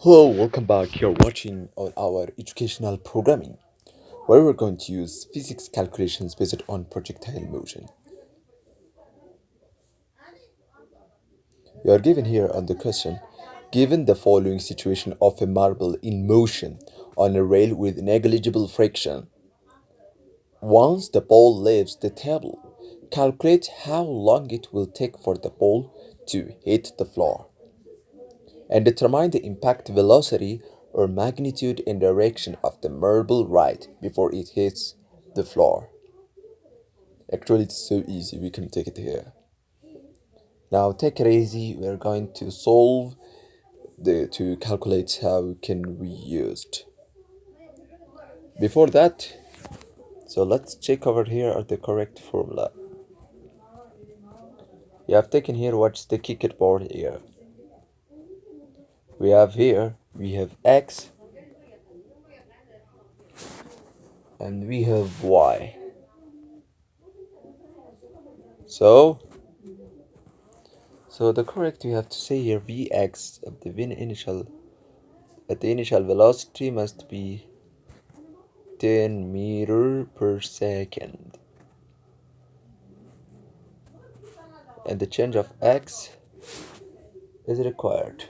Hello, welcome back. You're watching on our educational programming, where we're going to use physics calculations based on projectile motion. You are given here on the question, given the following situation of a marble in motion on a rail with negligible friction, once the ball leaves the table, calculate how long it will take for the ball to hit the floor, and determine the impact velocity or magnitude and direction of the marble right before it hits the floor. Actually, it's so easy, we can take it here. Now, take it easy, we're going to solve to calculate how can we used. Before that, so let's check over here at the correct formula. You have taken here what's the kickboard here. We have x and we have y. So the correct we have to say here Vx at the initial velocity must be 10 meter per second, and the change of x is required.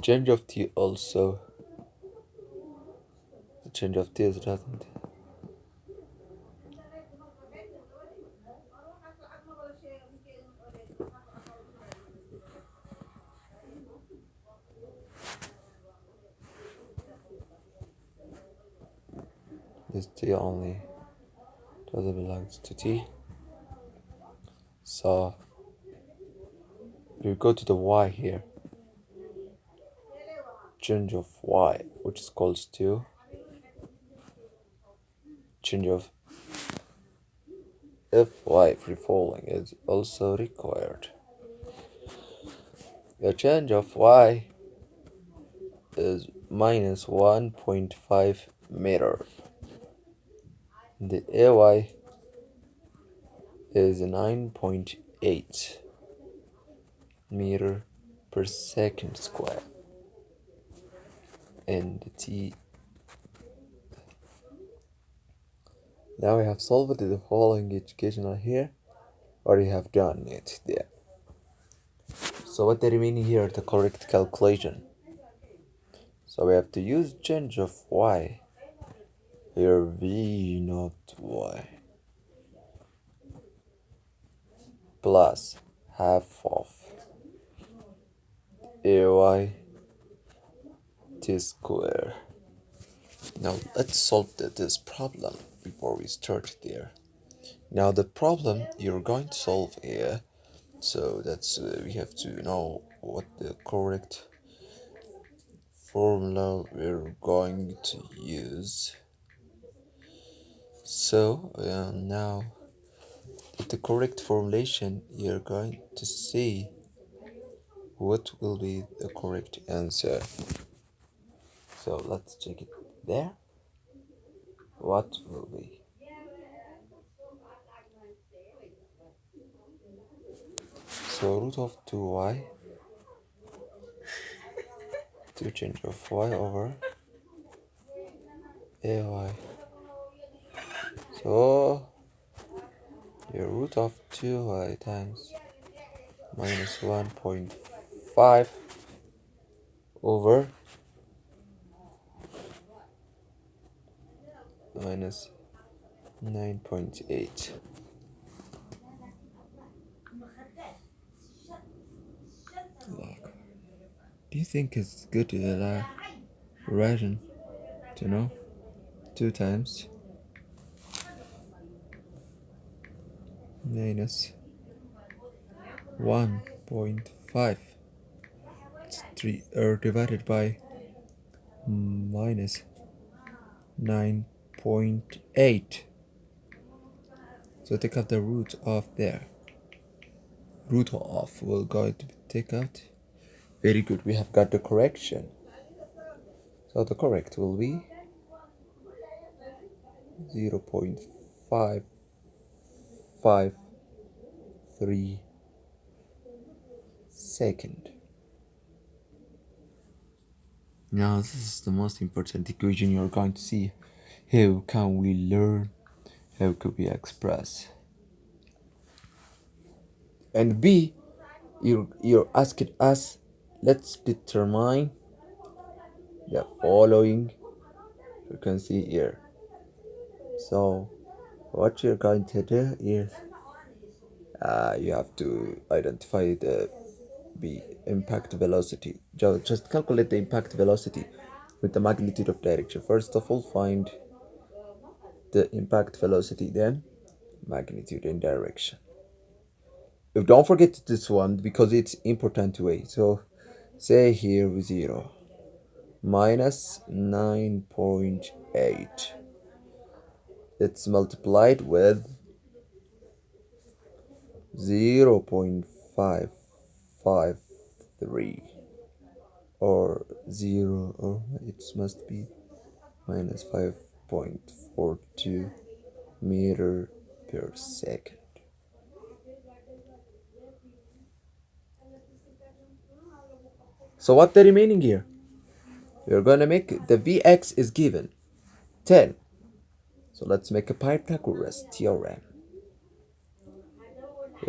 Change of t also. The change of t is doesn't. This t only doesn't belongs to t. So we go to the y here. Change of y, which is equals to change of fy free falling is also required. The change of y is minus 1.5 meter. The ay is 9.8 meter per second square, and the t. Now we have solved the following educational here, or we have done it there. So what the remaining here the correct calculation. So we have to use change of y here, v not y plus half of ay t square. Now let's solve this problem before we start there. Now the problem you're going to solve here, so that's we have to know what the correct formula we're going to use. So now the correct formulation, you're going to see what will be the correct answer. So let's check it there. What will be? So root of 2y to change of y over ay. So your root of 2y times minus 1.5 over minus 9.8. Look, do you think it's good to writing to know 2 times minus 1.5 3 divided by minus 9.8. So take out the root of there. Root of will go to take out. Very good, we have got the correction. So the correct will be 0.55 3 seconds. Now this is the most important equation you're going to see. How can we learn? How can we express? And B, you're asking us, let's determine the following. You can see here. So what you're going to do is you have to identify the impact velocity. Just calculate the impact velocity with the magnitude of direction. First of all, find the impact velocity, then magnitude and direction. Don't forget this one because it's important way. So say here 0 minus 9.8. It's multiplied with 0.553 or 0, or it must be minus 5.42 meter per second. So what the remaining here? We're gonna make the Vx is given 10. So let's make a Pythagoras theorem.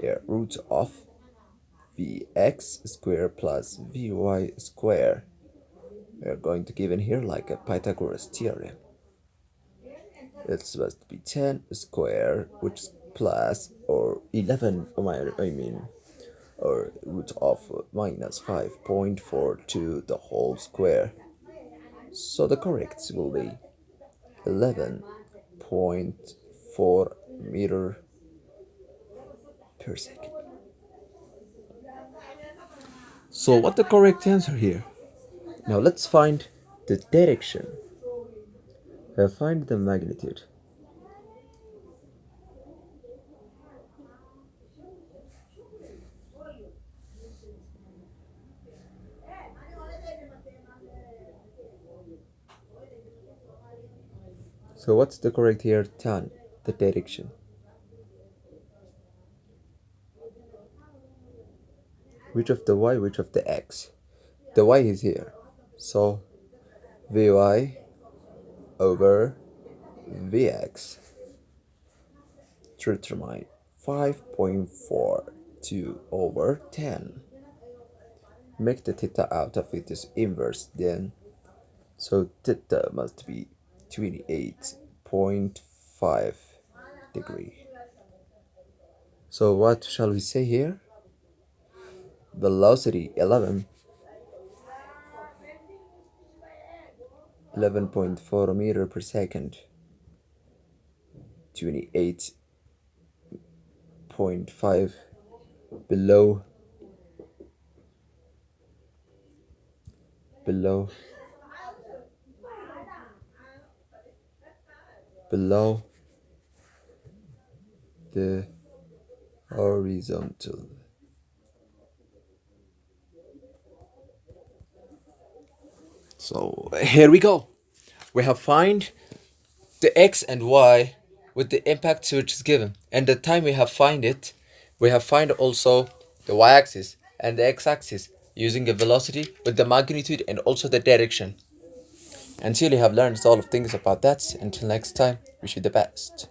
Here, root of Vx square plus Vy square. We're going to give in here like a Pythagoras theorem. It must be 10 square, which is plus or 11, or root of minus 5.42 the whole square. So the correct will be 11.4 meter per second. So what the correct answer here? Now let's find the direction. Find the magnitude. So what's the correct here? Tan, the direction. Which of the y, which of the x? The y is here. So Vy over Vx to determine 5.42 over 10. Make the theta out of it is inverse then. So theta must be 28.5 degree. So what shall we say here? Velocity 11.4 meter per second, 28.5 below the horizontal. So here we go. We have find the x and y with the impact which is given, and the time we have find it, we have find also the y-axis and the x-axis using the velocity with the magnitude and also the direction. Until you have learned all of things about that, until next time, wish you the best.